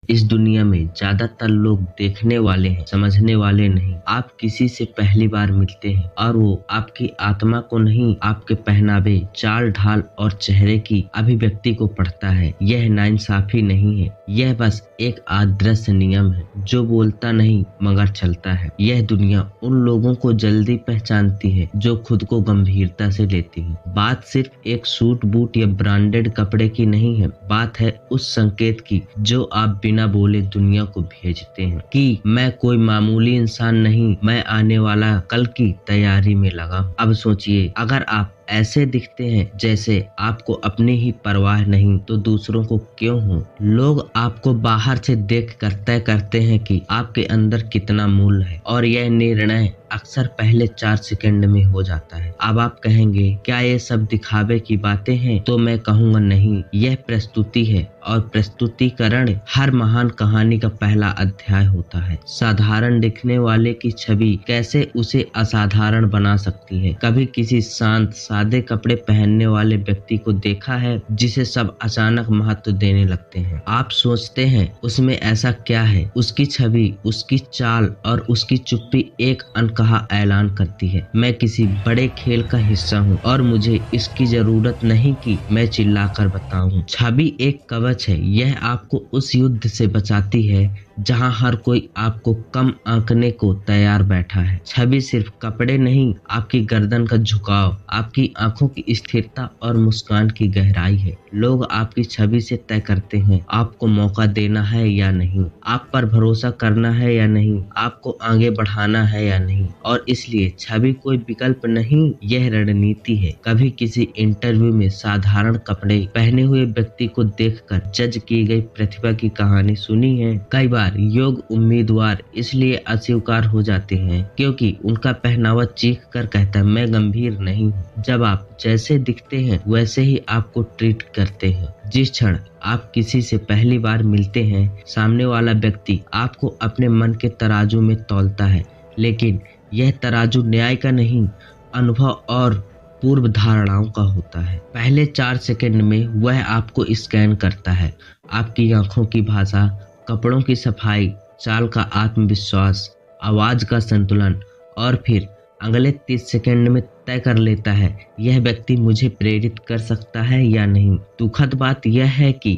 इस दुनिया में ज्यादातर लोग देखने वाले हैं, समझने वाले नहीं। आप किसी से पहली बार मिलते हैं और वो आपकी आत्मा को नहीं, आपके पहनावे, चाल ढाल और चेहरे की अभिव्यक्ति को पढ़ता है। यह नाइंसाफी नहीं है, यह बस एक आदर्श नियम है जो बोलता नहीं मगर चलता है। यह दुनिया उन लोगों को जल्दी पहचानती है जो खुद को गंभीरता से लेती है। बात सिर्फ एक सूट बूट या ब्रांडेड कपड़े की नहीं है, बात है उस संकेत की जो आप बिना बोले दुनिया को भेजते हैं कि मैं कोई मामूली इंसान नहीं, मैं आने वाला कल की तैयारी में लगा हूं। अब सोचिए, अगर आप ऐसे दिखते हैं जैसे आपको अपनी ही परवाह नहीं, तो दूसरों को क्यों हो? लोग आपको बाहर से देख कर तय करते हैं कि आपके अंदर कितना मूल्य है और यह निर्णय अक्सर पहले 4 सेकंड में हो जाता है। अब आप कहेंगे क्या ये सब दिखावे की बातें हैं? तो मैं कहूँगा नहीं, यह प्रस्तुति है और प्रस्तुतिकरण हर महान कहानी का पहला अध्याय होता है। साधारण दिखने वाले की छवि कैसे उसे असाधारण बना सकती है। कभी किसी शांत सादे कपड़े पहनने वाले व्यक्ति को देखा है जिसे सब अचानक महत्व देने लगते हैं। आप सोचते हैं उसमें ऐसा क्या है? उसकी छवि, उसकी चाल और उसकी चुप्पी एक अनकहा ऐलान करती है, मैं किसी बड़े खेल का हिस्सा हूँ और मुझे इसकी जरूरत नहीं कि मैं चिल्लाकर बताऊं। छवि एक कवच है, यह आपको उस युद्ध से बचाती है जहां हर कोई आपको कम आंकने को तैयार बैठा है। छवि सिर्फ कपड़े नहीं, आपकी गर्दन का झुकाव, आपकी आंखों की स्थिरता और मुस्कान की गहराई है। लोग आपकी छवि से तय करते हैं आपको मौका देना है या नहीं, आप पर भरोसा करना है या नहीं, आपको आगे बढ़ाना है या नहीं। और इसलिए छवि कोई विकल्प नहीं, यह रणनीति है। कभी किसी इंटरव्यू में साधारण कपड़े पहने हुए व्यक्ति को देखकर जज की गई प्रतिभा की कहानी सुनी है? कई बार योग्य उम्मीदवार इसलिए अस्वीकार हो जाते हैं क्योंकि उनका पहनावा चीख कर कहता है मैं गंभीर नहीं हूँ। जब आप जैसे दिखते हैं वैसे ही आपको ट्रीट करते हैं। जिस क्षण आप किसी से पहली बार मिलते हैं, सामने वाला व्यक्ति आपको अपने मन के तराजू में तौलता है, लेकिन यह तराजू न्याय का नहीं, अनुभव और पूर्व धारणाओं का होता है। पहले 4 सेकंड में वह आपको स्कैन करता है, आपकी आंखों की भाषा, कपड़ों की सफाई, चाल का आत्मविश्वास, आवाज का संतुलन और फिर अगले 30 सेकंड में तय कर लेता है यह व्यक्ति मुझे प्रेरित कर सकता है या नहीं। दुखद बात यह है कि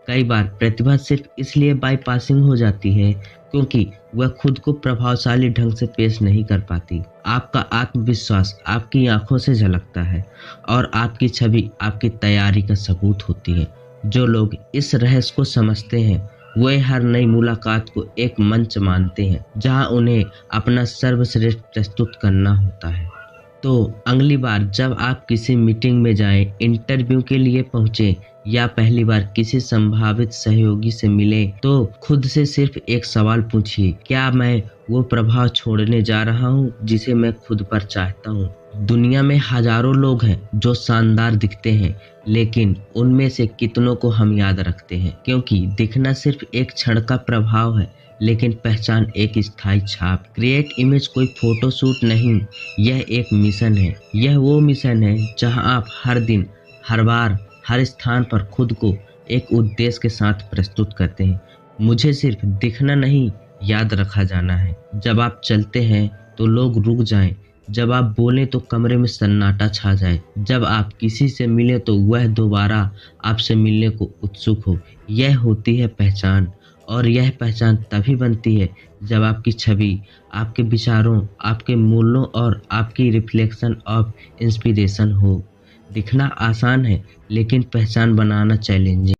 कई बार प्रतिभा सिर्फ इसलिए बाईपासिंग हो जाती है क्योंकि वह खुद को प्रभावशाली ढंग से पेश नहीं कर पाती। आपका आत्मविश्वास आपकी आंखों से झलकता है और आपकी छवि आपकी तैयारी का सबूत होती है। जो लोग इस रहस्य को समझते हैं वे हर नई मुलाकात को एक मंच मानते हैं जहां उन्हें अपना सर्वश्रेष्ठ प्रस्तुत करना होता है। तो अगली बार जब आप किसी मीटिंग में जाएं, इंटरव्यू के लिए पहुंचे या पहली बार किसी संभावित सहयोगी से मिले, तो खुद से सिर्फ एक सवाल पूछिए, क्या मैं वो प्रभाव छोड़ने जा रहा हूँ जिसे मैं खुद पर चाहता हूँ? दुनिया में हजारों लोग हैं जो शानदार दिखते हैं, लेकिन उनमें से कितनों को हम याद रखते हैं? क्योंकि दिखना सिर्फ एक क्षण का प्रभाव है, लेकिन पहचान एक स्थायी छाप। क्रिएट इमेज कोई फोटो शूट नहीं, यह एक मिशन है। यह वो मिशन है जहां आप हर दिन, हर बार, हर स्थान पर खुद को एक उद्देश्य के साथ प्रस्तुत करते हैं। मुझे सिर्फ दिखना नहीं, याद रखा जाना है। जब आप चलते हैं तो लोग रुक जाएं, जब आप बोलें तो कमरे में सन्नाटा छा जाए, जब आप किसी से मिले तो वह दोबारा आपसे मिलने को उत्सुक हो। यह होती है पहचान, और यह पहचान तभी बनती है जब आपकी छवि आपके विचारों, आपके मूल्यों और आपकी रिफ्लेक्शन ऑफ इंस्पिरेशन हो। दिखना आसान है, लेकिन पहचान बनाना चैलेंजिंग।